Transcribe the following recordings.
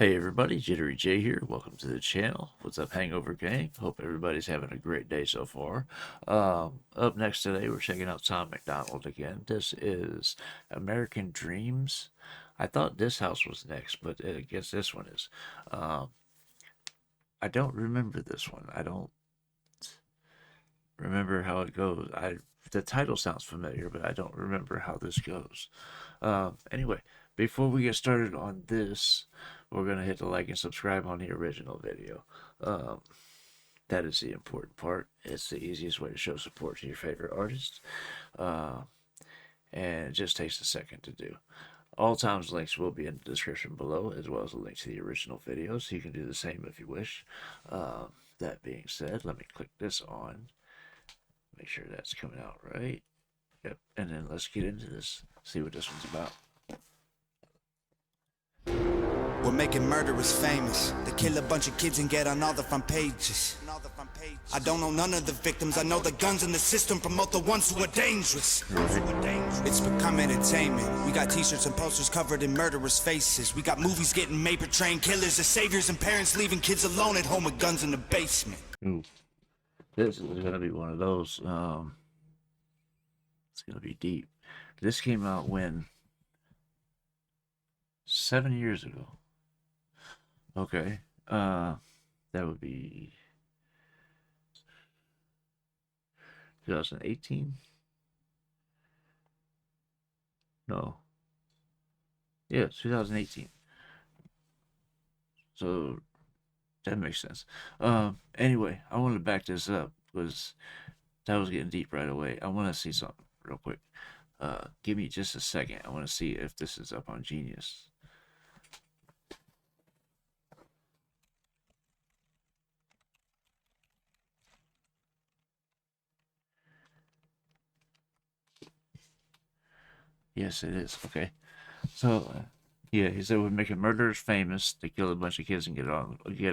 Hey everybody, JitteryJay here. Welcome to the channel. What's up, Hangover Gang? Hope everybody's having a great day so far. Up next today, we're checking out Tom MacDonald again. This is American Dreamz. I thought this house was next, but I guess this one is. I don't remember this one. I don't remember how it goes. The title sounds familiar, but I don't remember how this goes. Anyway, before we get started on this, we're going to hit the like and subscribe on the original video. That is the important part. It's the easiest way to show support to your favorite artist. And it just takes a second to do. All Tom's links will be in the description below, as well as a link to the original video, so you can do the same if you wish. That being said, let me click this on. Make sure that's coming out right. Yep, and then let's get into this, see what this one's about. We're making murderers famous. They kill a bunch of kids and get on all the front pages. I don't know none of the victims. I know the guns in the system promote the ones who are dangerous. It's become entertainment. We got t-shirts and posters covered in murderers' faces. We got movies getting made portraying killers as saviors and parents leaving kids alone at home with guns in the basement. Ooh. This is going to be one of those. It's going to be deep. This came out when? 7 years ago. Okay. That would be 2018? No. Yeah, 2018. So that makes sense. Anyway, I want to back this up because that was getting deep right away. I want to see something real quick. Give me just a second. I want to see if this is up on Genius. Yes, it is. Okay. So, yeah, he said we're making murderers famous. They kill a bunch of kids and get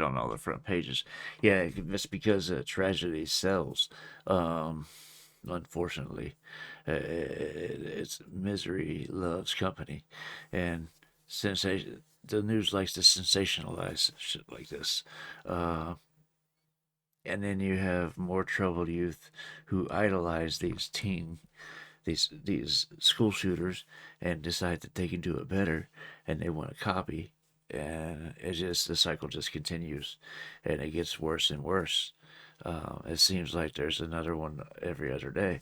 on all the front pages. Yeah, it's because tragedy sells. Unfortunately, it's misery loves company, and sensation. The news likes to sensationalize shit like this. And then you have more troubled youth who idolize these school shooters and decide that they can do it better, and they want to copy, and the cycle just continues, and it gets worse and worse. It seems like there's another one every other day,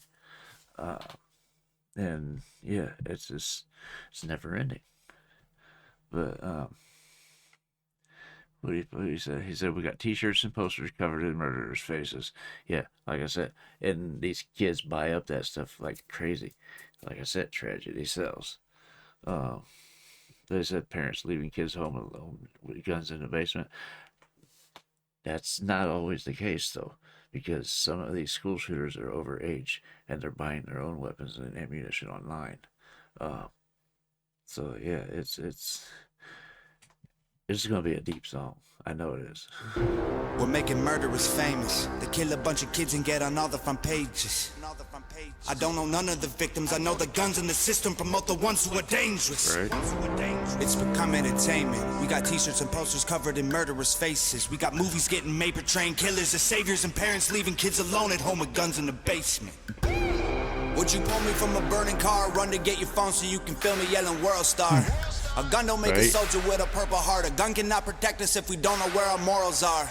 and yeah, it's never ending. But what he said? He said we got T-shirts and posters covered in murderers' faces. Yeah, like I said, and these kids buy up that stuff like crazy. Like I said, tragedy sells. They said parents leaving kids home alone with guns in the basement. That's not always the case, though, because some of these school shooters are overage and they're buying their own weapons and ammunition online. So yeah, it's gonna be a deep song. I know it is. We're making murderers famous. They kill a bunch of kids and get on all the front pages. I don't know none of the victims. I know the guns in the system promote the ones who are dangerous. Right. It's become entertainment. We got t-shirts and posters covered in murderers' faces. We got movies getting made portraying killers as saviors and parents leaving kids alone at home with guns in the basement. Would you pull me from a burning car? Run to get your phone so you can film me yelling World Star. A gun don't make a soldier with a purple heart. A gun cannot protect us if we don't know where our morals are.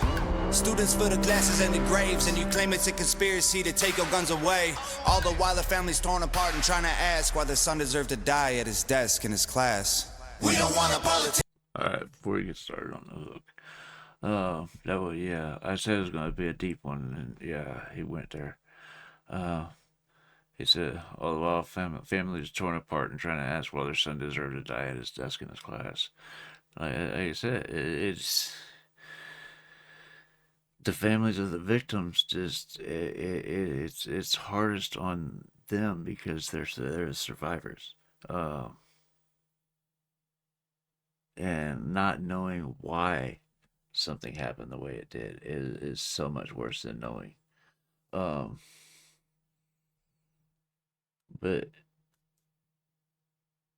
Students fill the classes and the graves, and you claim it's a conspiracy to take your guns away. All the while the family's torn apart and trying to ask why their son deserved to die at his desk in his class. We don't want a politician. Alright, before we get started on the hook. That was, yeah, I said it was going to be a deep one, and yeah, he went there. He said, all the while families torn apart and trying to ask why their son deserved to die at his desk in his class. Like I said, it's the families of the victims. Just it's hardest on them because they're survivors, and not knowing why something happened the way it did is so much worse than knowing. But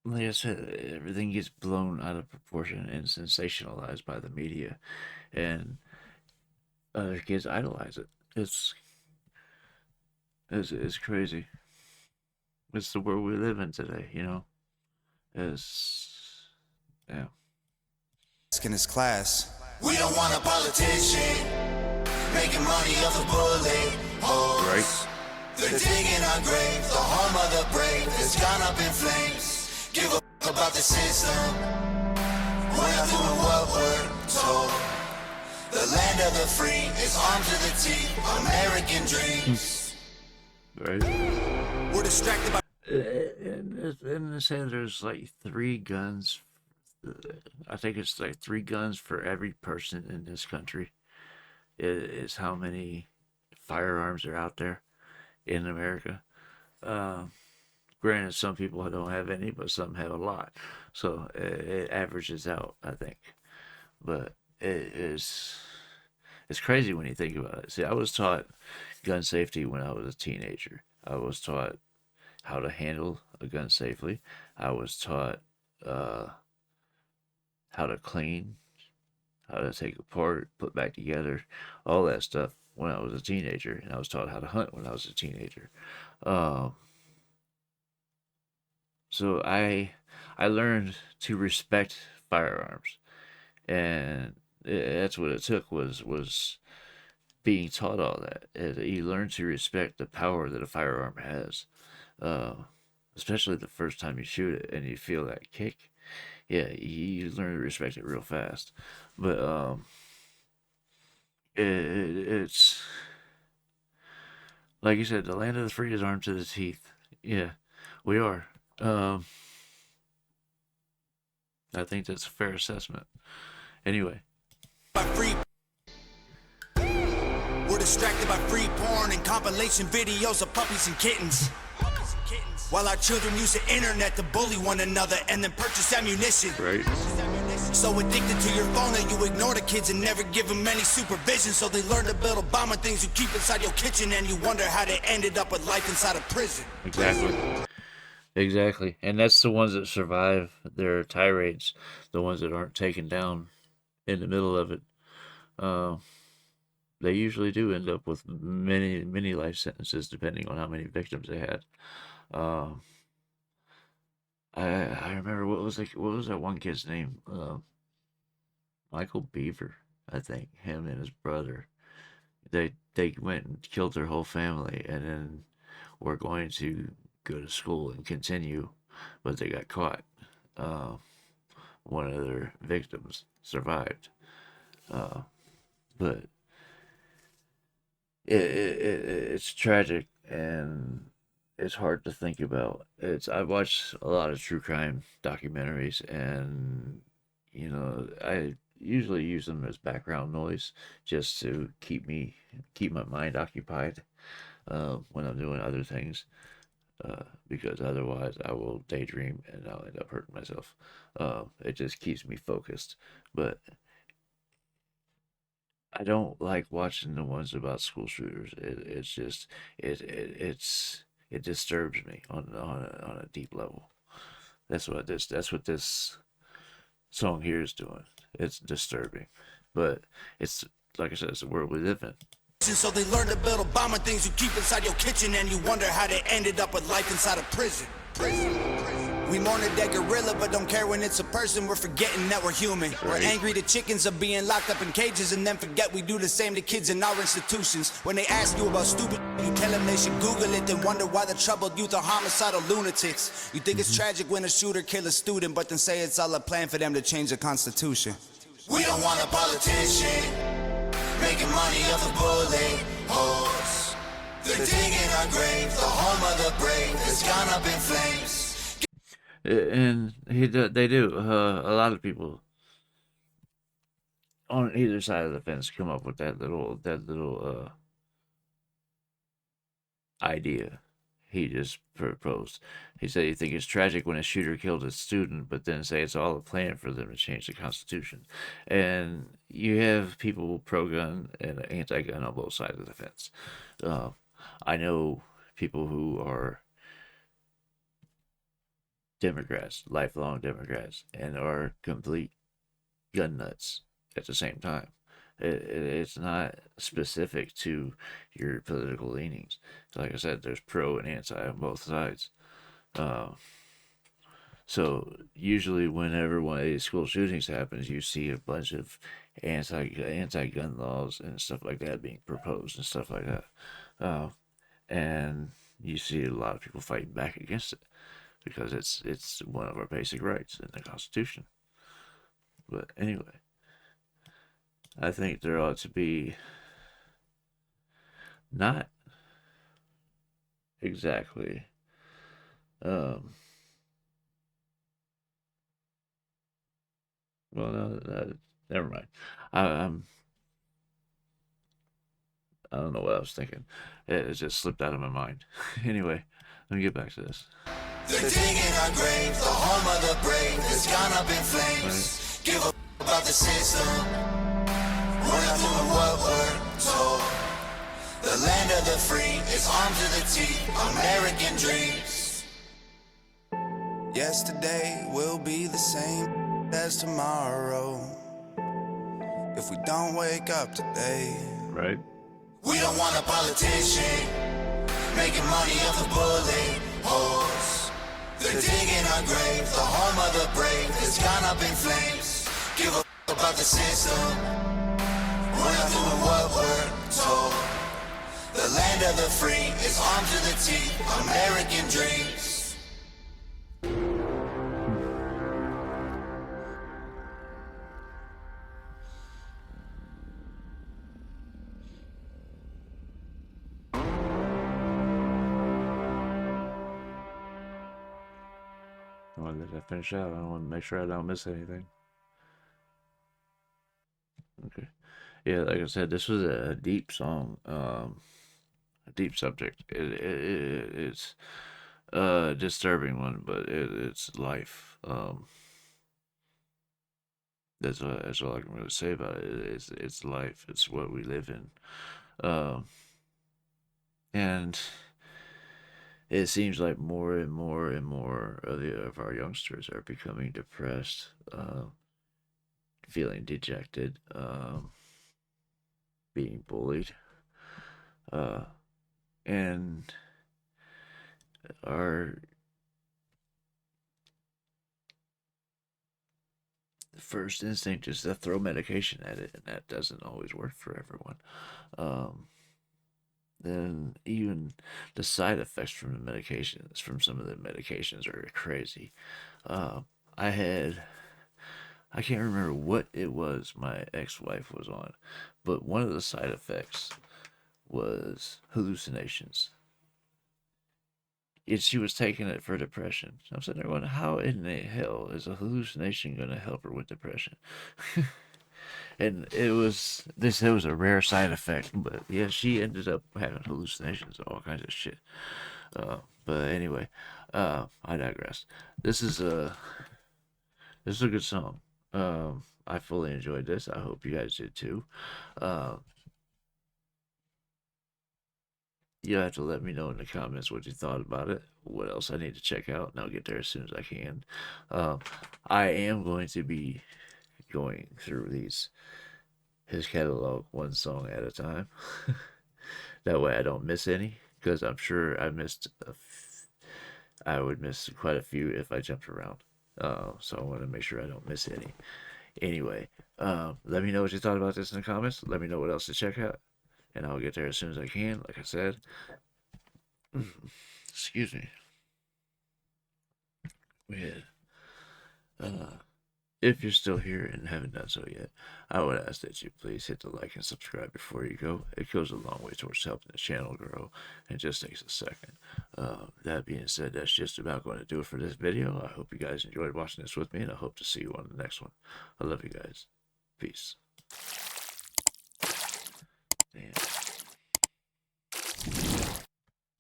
like I said, everything gets blown out of proportion and sensationalized by the media, and other kids idolize it. It's it's crazy. It's the world we live in today, you know. It's yeah. In his class. We don't want a politician making money off the bullet Right. holes. They're digging our grave, the home of the brave that's gone up in flames. Give a f about the system. We're not doing what we're told. The land of the free is armed to the teeth. American dreams. Right. We're distracted by. In the say there's like 3 guns. I think it's like 3 guns for every person in this country. Is how many firearms are out there in America. Granted, some people don't have any, but some have a lot, so it averages out, I think. But it's crazy when you think about it. See, I was taught gun safety when I was a teenager. I was taught how to handle a gun safely. I was taught how to clean, how to take apart, put back together, all that stuff when I was a teenager. And I was taught how to hunt when I was a teenager. Um, so I learned to respect firearms, and that's what it took was being taught all that. You learn to respect the power that a firearm has, uh, especially the first time you shoot it and you feel that kick. Yeah, you learn to respect it real fast. But it's like you said, the land of the free is armed to the teeth. Yeah, we are. Um, I think that's a fair assessment. Anyway, We're distracted by free porn and compilation videos of puppies and kittens. While our children use the internet to bully one another and then purchase ammunition. right? So addicted to your phone that you ignore the kids and never give them any supervision. So they learn to build Obama things you keep inside your kitchen, and you wonder how they ended up with life inside a prison. Exactly. Exactly. And that's the ones that survive their tirades, the ones that aren't taken down in the middle of it. Uh, they usually do end up with many life sentences, depending on how many victims they had. Um, I remember what was that one kid's name? Michael Beaver, I think. Him and his brother. They went and killed their whole family, and then were going to go to school and continue, but they got caught. Uh, One of their victims survived, but it's tragic, and it's hard to think about. I watch a lot of true crime documentaries, and I usually use them as background noise just to keep my mind occupied when I'm doing other things. Because otherwise I will daydream and I'll end up hurting myself. It just keeps me focused. But I don't like watching the ones about school shooters. It's just it disturbs me on a deep level. That's what this song here is doing. It's disturbing, but it's like I said, it's the world we live in. So they learn to build Obama things you keep inside your kitchen, and you wonder how they ended up with life inside a prison. We mourn a dead gorilla, but don't care when it's a person. We're forgetting that we're human. We're angry the chickens are being locked up in cages, and then forget we do the same to kids in our institutions. When they ask you about stupid, you tell them they should Google it, then wonder why the troubled youth are homicidal lunatics. You think it's tragic when a shooter kill a student, but then say it's all a plan for them to change the Constitution. We don't want a politician making money off the bullet holes. They're digging our grave, the home of the brave that's gone up in flames. And they do. A lot of people on either side of the fence come up with that little idea he just proposed. He said he think it's tragic when a shooter killed a student, but then say it's all a plan for them to change the Constitution. And you have people pro-gun and anti-gun on both sides of the fence. I know people who are Democrats, lifelong Democrats, and are complete gun nuts at the same time. It's not specific to your political leanings. Like I said, there's pro and anti on both sides. Uh, so usually, whenever one of these school shootings happens, you see a bunch of anti gun laws and stuff like that being proposed and stuff like that, and you see a lot of people fighting back against it because it's one of our basic rights in the Constitution. But anyway, I think there ought to be not exactly um well no, never mind. I'm I don't know what I was thinking. It just slipped out of my mind. Anyway, let me get back to this. They're digging our grave, the home of the brave has gone up in flames. Give up about the system. We're not doing what we're told. The land of the free is armed to the teeth. American dreams. Yesterday will be the same as tomorrow if we don't wake up today. Right? We don't want a politician making money off the bullet holes. They're digging our grave, the home of the brave has gone up in flames. Give a about the system. We're not doing what we're told. The land of the free is armed to the teeth. American dreams. I want to let that finish out. I want to make sure I don't miss anything. Okay. Yeah, like I said, this was a deep song, a deep subject. It's a disturbing one, but it's life. That's all I can really say about it. It's life. It's what we live in. And it seems like more and more and more of our youngsters are becoming depressed, feeling dejected, being bullied, and our first instinct is to throw medication at it, and that doesn't always work for everyone. Then even the side effects from the medications, from some of the medications, are crazy. I can't remember what it was my ex-wife was on, but one of the side effects was hallucinations. And she was taking it for depression. So I'm sitting there going, how in the hell is a hallucination going to help her with depression? And it was a rare side effect, but yeah, she ended up having hallucinations and all kinds of shit. But anyway, I digress. This is a good song. I fully enjoyed this. I hope you guys did too. You have to let me know in the comments what you thought about it, what else I need to check out, and I'll get there as soon as I can. I am going to be going through his catalog one song at a time. That way I don't miss any, because I'm sure I would miss quite a few if I jumped around. So I want to make sure I don't miss any. Anyway, let me know what you thought about this in the comments. Let me know what else to check out, and I'll get there as soon as I can. Like I said, excuse me. If you're still here and haven't done so yet, I would ask that you please hit the like and subscribe before you go. It goes a long way towards helping the channel grow, and just takes a second. That being said, that's just about going to do it for this video. I hope you guys enjoyed watching this with me, and I hope to see you on the next one. I love you guys. Peace. Damn.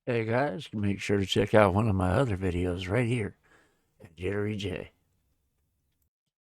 Hey guys, make sure to check out one of my other videos right here at JitteryJay.